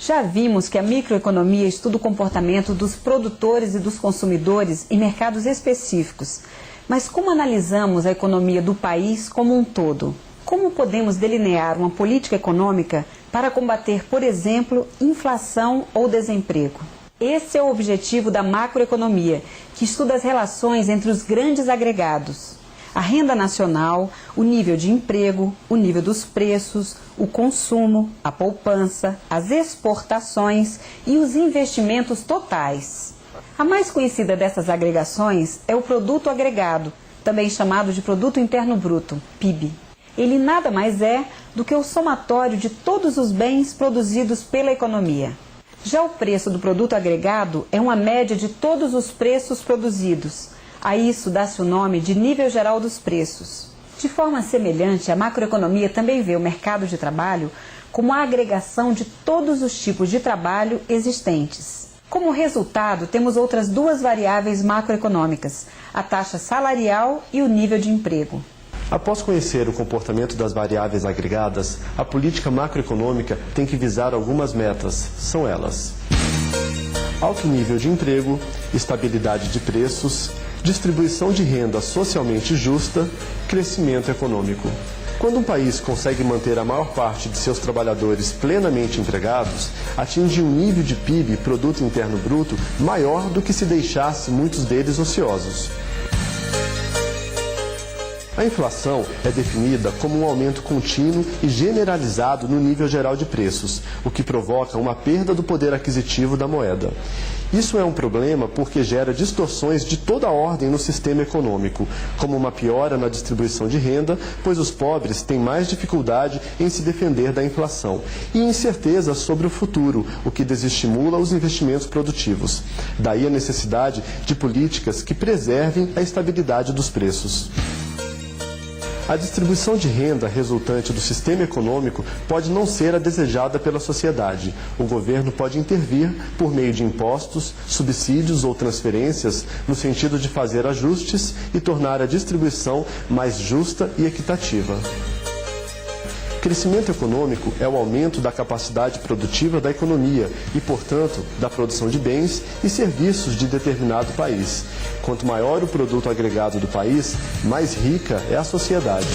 Já vimos que a microeconomia estuda o comportamento dos produtores e dos consumidores em mercados específicos. Mas como analisamos a economia do país como um todo? Como podemos delinear uma política econômica para combater, por exemplo, inflação ou desemprego? Esse é o objetivo da macroeconomia, que estuda as relações entre os grandes agregados. A renda nacional, o nível de emprego, o nível dos preços, o consumo, a poupança, as exportações e os investimentos totais. A mais conhecida dessas agregações é o Produto Agregado, também chamado de Produto Interno Bruto, PIB. Ele nada mais é do que o somatório de todos os bens produzidos pela economia. Já o preço do produto agregado é uma média de todos os preços produzidos. A isso dá-se o nome de nível geral dos preços. De forma semelhante, a macroeconomia também vê o mercado de trabalho como a agregação de todos os tipos de trabalho existentes. Como resultado, temos outras duas variáveis macroeconômicas, a taxa salarial e o nível de emprego. Após conhecer o comportamento das variáveis agregadas, a política macroeconômica tem que visar algumas metas. São elas: alto nível de emprego, estabilidade de preços, distribuição de renda socialmente justa, crescimento econômico. Quando um país consegue manter a maior parte de seus trabalhadores plenamente empregados, atinge um nível de PIB, Produto Interno Bruto, maior do que se deixasse muitos deles ociosos. A inflação é definida como um aumento contínuo e generalizado no nível geral de preços, o que provoca uma perda do poder aquisitivo da moeda. Isso é um problema porque gera distorções de toda a ordem no sistema econômico, como uma piora na distribuição de renda, pois os pobres têm mais dificuldade em se defender da inflação, e incerteza sobre o futuro, o que desestimula os investimentos produtivos. Daí a necessidade de políticas que preservem a estabilidade dos preços. A distribuição de renda resultante do sistema econômico pode não ser a desejada pela sociedade. O governo pode intervir por meio de impostos, subsídios ou transferências no sentido de fazer ajustes e tornar a distribuição mais justa e equitativa. Crescimento econômico é o aumento da capacidade produtiva da economia e, portanto, da produção de bens e serviços de determinado país. Quanto maior o produto agregado do país, mais rica é a sociedade.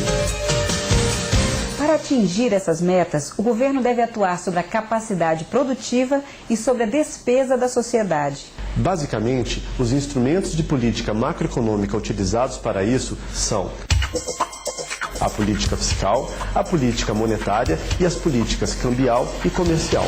Para atingir essas metas, o governo deve atuar sobre a capacidade produtiva e sobre a despesa da sociedade. Basicamente, os instrumentos de política macroeconômica utilizados para isso são a política fiscal, a política monetária e as políticas cambial e comercial.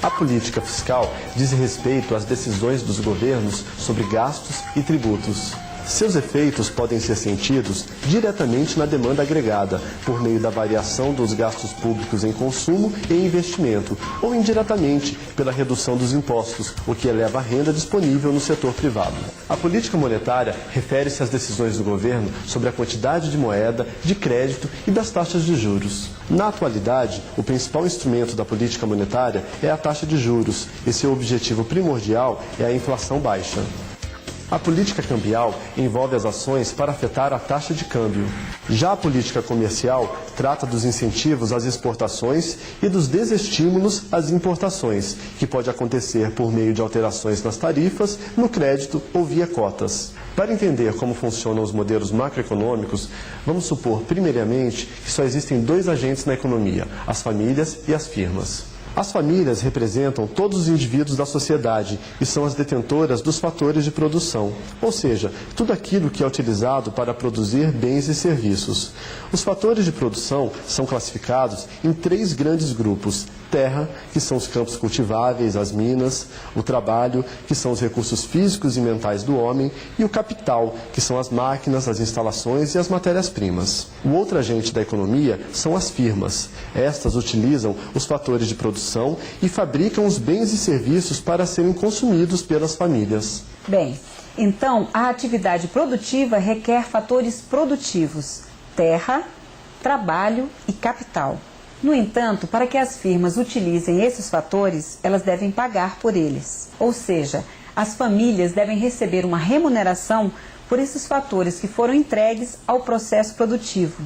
A política fiscal diz respeito às decisões dos governos sobre gastos e tributos. Seus efeitos podem ser sentidos diretamente na demanda agregada, por meio da variação dos gastos públicos em consumo e investimento, ou indiretamente pela redução dos impostos, o que eleva a renda disponível no setor privado. A política monetária refere-se às decisões do governo sobre a quantidade de moeda, de crédito e das taxas de juros. Na atualidade, o principal instrumento da política monetária é a taxa de juros, e seu objetivo primordial é a inflação baixa. A política cambial envolve as ações para afetar a taxa de câmbio. Já a política comercial trata dos incentivos às exportações e dos desestímulos às importações, que pode acontecer por meio de alterações nas tarifas, no crédito ou via cotas. Para entender como funcionam os modelos macroeconômicos, vamos supor, primeiramente, que só existem dois agentes na economia, as famílias e as firmas. As famílias representam todos os indivíduos da sociedade e são as detentoras dos fatores de produção, ou seja, tudo aquilo que é utilizado para produzir bens e serviços. Os fatores de produção são classificados em três grandes grupos: terra, que são os campos cultiváveis, as minas; o trabalho, que são os recursos físicos e mentais do homem; e o capital, que são as máquinas, as instalações e as matérias-primas. O outro agente da economia são as firmas. Estas utilizam os fatores de produção e fabricam os bens e serviços para serem consumidos pelas famílias. Bem, então a atividade produtiva requer fatores produtivos: terra, trabalho e capital. No entanto, para que as firmas utilizem esses fatores, elas devem pagar por eles. Ou seja, as famílias devem receber uma remuneração por esses fatores que foram entregues ao processo produtivo.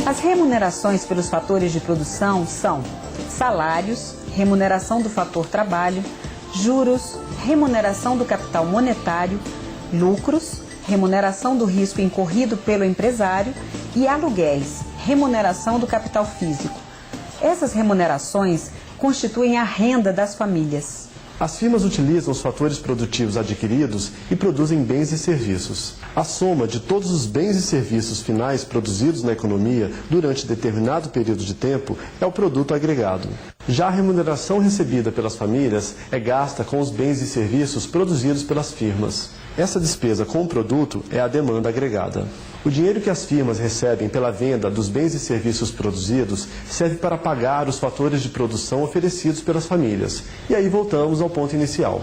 As remunerações pelos fatores de produção são salários, remuneração do fator trabalho, juros, remuneração do capital monetário, lucros, remuneração do risco incorrido pelo empresário e aluguéis, remuneração do capital físico. Essas remunerações constituem a renda das famílias. As firmas utilizam os fatores produtivos adquiridos e produzem bens e serviços. A soma de todos os bens e serviços finais produzidos na economia durante determinado período de tempo é o produto agregado. Já a remuneração recebida pelas famílias é gasta com os bens e serviços produzidos pelas firmas. Essa despesa com o produto é a demanda agregada. O dinheiro que as firmas recebem pela venda dos bens e serviços produzidos serve para pagar os fatores de produção oferecidos pelas famílias. E aí voltamos ao ponto inicial.